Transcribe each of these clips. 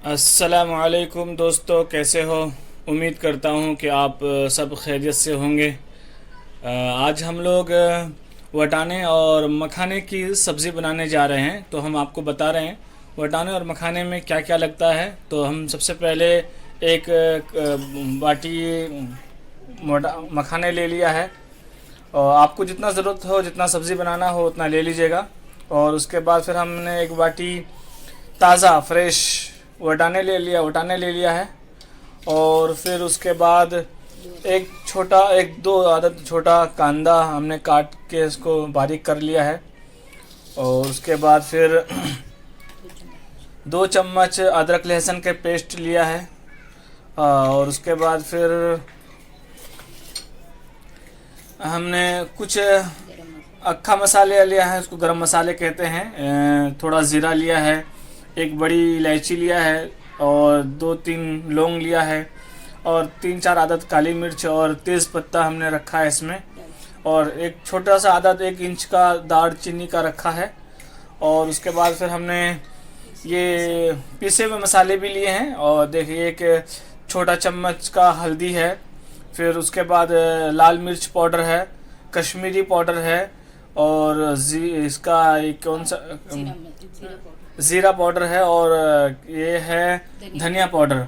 अस्सलामुअलैकुम दोस्तों, कैसे हो। उम्मीद करता हूँ कि आप सब खैरियत से होंगे। आज हम लोग वटाने और मखाने की सब्ज़ी बनाने जा रहे हैं। तो हम आपको बता रहे हैं वटाने और मखाने में क्या क्या लगता है। तो हम सबसे पहले एक बाटी मखाने ले लिया है, और आपको जितना ज़रूरत हो, जितना सब्ज़ी बनाना हो उतना ले लीजिएगा। और उसके बाद फिर हमने एक बाटी ताज़ा फ्रेश वटाने ले लिया है। और फिर उसके बाद एक दो आदत छोटा कांदा हमने काट के इसको बारीक कर लिया है। और उसके बाद फिर 2 चम्मच अदरक लहसुन के पेस्ट लिया है। और उसके बाद फिर हमने कुछ अक्खा मसाले लिया है, उसको गरम मसाले कहते हैं। थोड़ा ज़ीरा लिया है, एक बड़ी इलायची लिया है, और 2-3 लौंग लिया है, और 3-4 आदत काली मिर्च और तेज़ पत्ता हमने रखा है इसमें। और एक छोटा सा आदत 1 इंच का दालचीनी का रखा है। और उसके बाद फिर हमने ये पिसे हुए मसाले भी लिए हैं। और देखिए, एक छोटा चम्मच का हल्दी है। फिर उसके बाद लाल मिर्च पाउडर है, कश्मीरी पाउडर है, और इसका कौन सा ज़ीरा पाउडर है, और ये है धनिया पाउडर।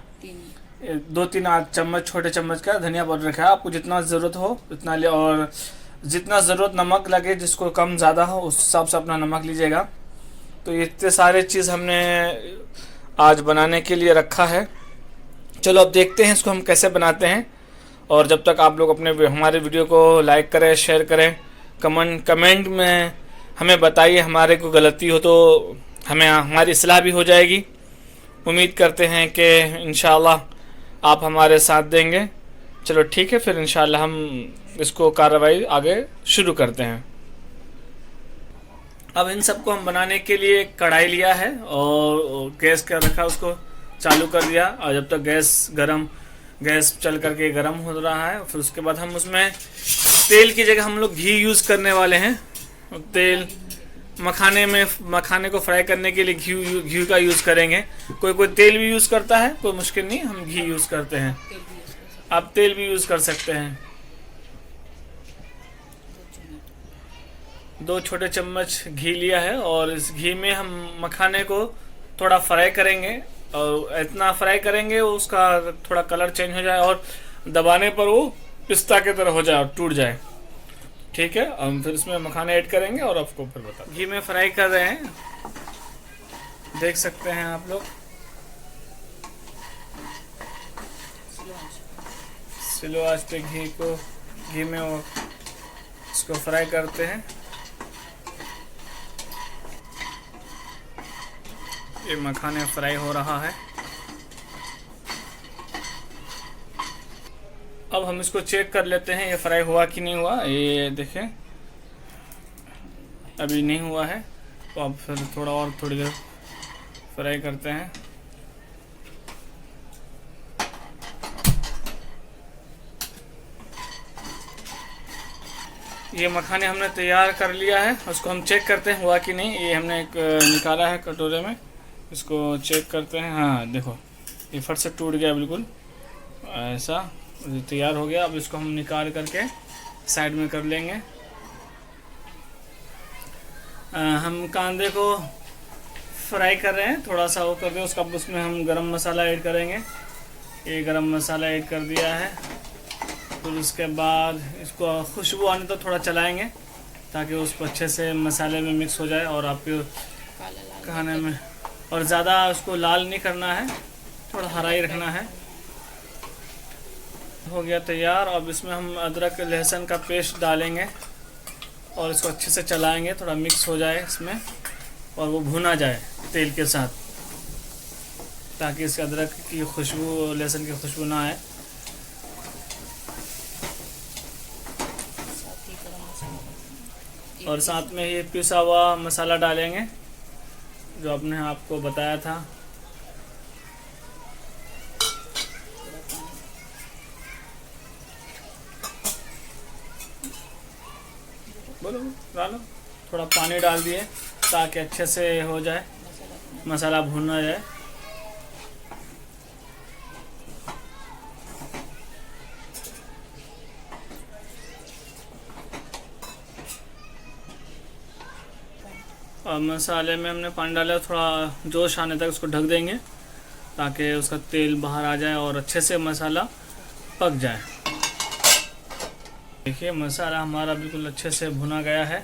2-3 चम्मच, छोटे चम्मच का धनिया पाउडर रखा है। आपको जितना ज़रूरत हो उतना ले, और जितना ज़रूरत नमक लगे, जिसको कम ज़्यादा हो उस हिसाब से अपना नमक लीजिएगा। तो ये इतने सारे चीज़ हमने आज बनाने के लिए रखा है। चलो अब देखते हैं इसको हम कैसे बनाते हैं। और जब तक आप लोग हमारे वीडियो को लाइक करें, शेयर करें, कमेंट में हमें बताइए। हमारे को गलती हो तो हमें हमारी इस्लाह भी हो जाएगी। उम्मीद करते हैं कि इंशाअल्लाह आप हमारे साथ देंगे। चलो ठीक है, फिर इंशाअल्लाह हम इसको कार्रवाई आगे शुरू करते हैं। अब इन सबको हम बनाने के लिए एक कढ़ाई लिया है, और गैस का रखा, उसको चालू कर दिया। और जब तक गैस चल करके गर्म हो रहा है, फिर उसके बाद हम उसमें तेल की जगह हम लोग घी यूज़ करने वाले हैं। तेल मखाने को फ्राई करने के लिए घी का यूज़ करेंगे। कोई तेल भी यूज़ करता है, कोई मुश्किल नहीं, हम घी यूज़ करते हैं। आप तेल भी यूज़ कर सकते हैं। 2 छोटे चम्मच घी लिया है, और इस घी में हम मखाने को थोड़ा फ्राई करेंगे। और इतना फ्राई करेंगे उसका थोड़ा कलर चेंज हो जाए, और दबाने पर वो पिस्ता की तरह हो जाए और टूट जाए। ठीक है, हम फिर इसमें मखाने ऐड करेंगे और आपको फिर बता। घी में फ्राई कर रहे हैं, देख सकते हैं आप लोग। स्लो आंच पे घी में वो इसको फ्राई करते हैं। ये मखाने फ्राई हो रहा है। अब हम इसको चेक कर लेते हैं ये फ्राई हुआ कि नहीं हुआ। ये देखें, अभी नहीं हुआ है, तो अब फिर थोड़ी देर फ्राई करते हैं। ये मखाने हमने तैयार कर लिया है, उसको हम चेक करते हैं हुआ कि नहीं। ये हमने एक निकाला है कटोरे में, इसको चेक करते हैं। हाँ देखो, ये फट से टूट गया, बिल्कुल ऐसा तैयार हो गया। अब इसको हम निकाल करके साइड में कर लेंगे। हम कांदे को फ्राई कर रहे हैं, थोड़ा सा वो कर दें उसका। उसमें हम गरम मसाला ऐड करेंगे। ये गरम मसाला ऐड कर दिया है। फिर उसके बाद इसको खुशबू आने तक थोड़ा चलाएंगे, ताकि उसको अच्छे से मसाले में मिक्स हो जाए और आपके खाने में। और ज़्यादा उसको लाल नहीं करना है, थोड़ा हरा ही रखना है। हो गया तैयार। अब इसमें हम अदरक लहसुन का पेस्ट डालेंगे, और इसको अच्छे से चलाएंगे, थोड़ा मिक्स हो जाए इसमें, और वो भुना जाए तेल के साथ, ताकि इसके अदरक की खुशबू, लहसुन की खुशबू ना आए। और साथ में ये पिसा हुआ मसाला डालेंगे, जो आपने आपको बताया था। बोलो डालो, थोड़ा पानी डाल दिए ताकि अच्छे से हो जाए, मसाला भुना जाए। अब मसाले में हमने पानी डाला, थोड़ा जोश आने तक उसको ढक देंगे ताकि उसका तेल बाहर आ जाए और अच्छे से मसाला पक जाए। देखिए मसाला हमारा बिल्कुल अच्छे से भुना गया है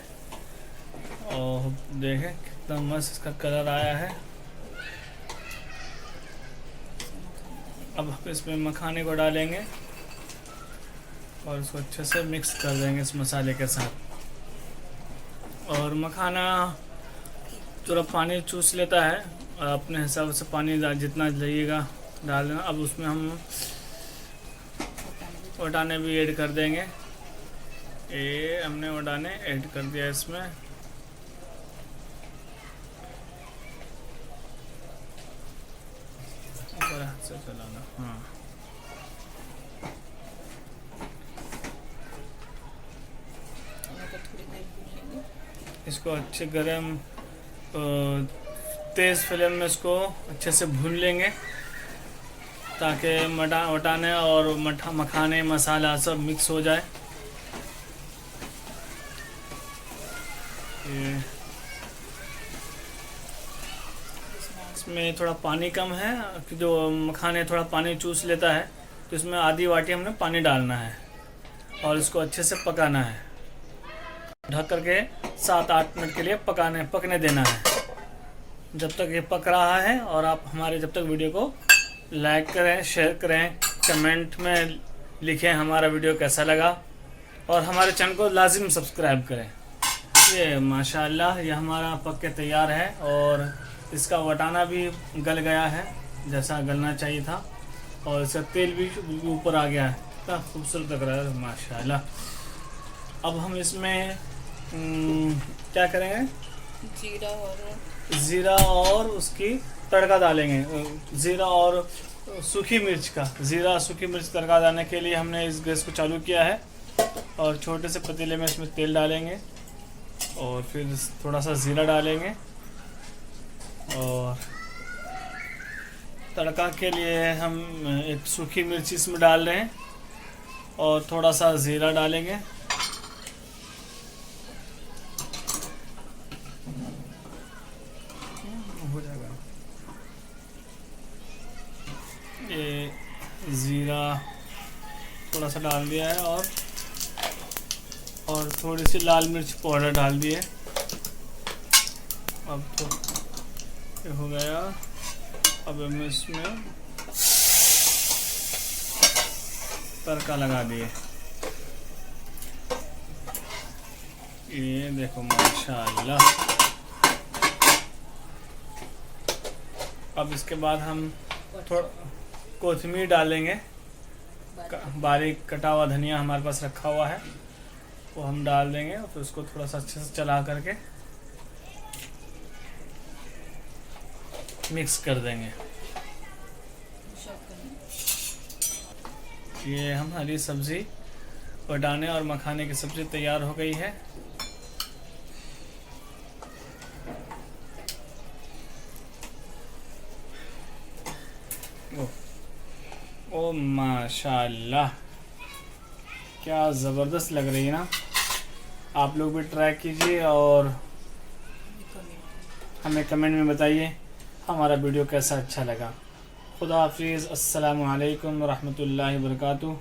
और देखें कितना मस्त इसका कलर आया है। अब हम इसमें मखाने को डालेंगे और इसको अच्छे से मिक्स कर देंगे इस मसाले के साथ। और मखाना थोड़ा पानी चूस लेता है, अपने हिसाब से पानी जितना लगेगा डाल देना। अब उसमें हम वटाने भी ऐड कर देंगे। ये हमने वटाने ऐड कर दिया इसमें। ऊपर हाथ से चलाना, हाँ। इसको अच्छे गरम तेज़ फ्लेम में इसको अच्छे से भून लेंगे ताकि वटाने और मखाने मसाला सब मिक्स हो जाए। इसमें थोड़ा पानी कम है कि जो मखाने थोड़ा पानी चूस लेता है, तो इसमें आधी वाटी हमने पानी डालना है और इसको अच्छे से पकाना है। ढक करके 7-8 मिनट के लिए पकने देना है जब तक ये पक रहा है। और आप हमारे जब तक वीडियो को लाइक करें, शेयर करें, कमेंट में लिखें हमारा वीडियो कैसा लगा और हमारे चैनल को लाजिम सब्सक्राइब करें। ये माशाल्लाह ये हमारा पक के तैयार है और इसका वटाना भी गल गया है जैसा गलना चाहिए था और इसका तेल भी ऊपर आ गया है। इतना खूबसूरत लग रहा है माशाल्लाह। अब हम इसमें क्या करेंगे, ज़ीरा और उसकी तड़का डालेंगे। ज़ीरा और सूखी मिर्च का, ज़ीरा सूखी मिर्च तड़का डालने के लिए हमने इस गैस को चालू किया है और छोटे से पतीले में इसमें तेल डालेंगे और फिर थोड़ा सा ज़ीरा डालेंगे और तड़का के लिए हम एक सूखी मिर्च इसमें डाल रहे हैं और थोड़ा सा ज़ीरा डालेंगे। हो जाएगा। ये ज़ीरा थोड़ा सा डाल दिया है और थोड़ी सी लाल मिर्च पाउडर डाल दिए। अब तो ये हो गया। अब हम इसमें तड़का लगा दिए। ये देखो माशाल्लाह। अब इसके बाद हम थोड़ा कोथिमीर डालेंगे। बारीक कटा हुआ धनिया हमारे पास रखा हुआ है वो हम डाल देंगे और फिर उसको थोड़ा सा अच्छे से चला करके मिक्स कर देंगे। ये हमारी सब्ज़ी वटाने और मखाने की सब्ज़ी तैयार हो गई है। ओ माशाल्लाह क्या ज़बरदस्त लग रही है ना। आप लोग भी ट्राई कीजिए और हमें कमेंट में बताइए हमारा वीडियो कैसा अच्छा लगा। खुदा हाफिज़। अस्सलामु अलैकुम व रहमतुल्लाहि व बरकातुहू।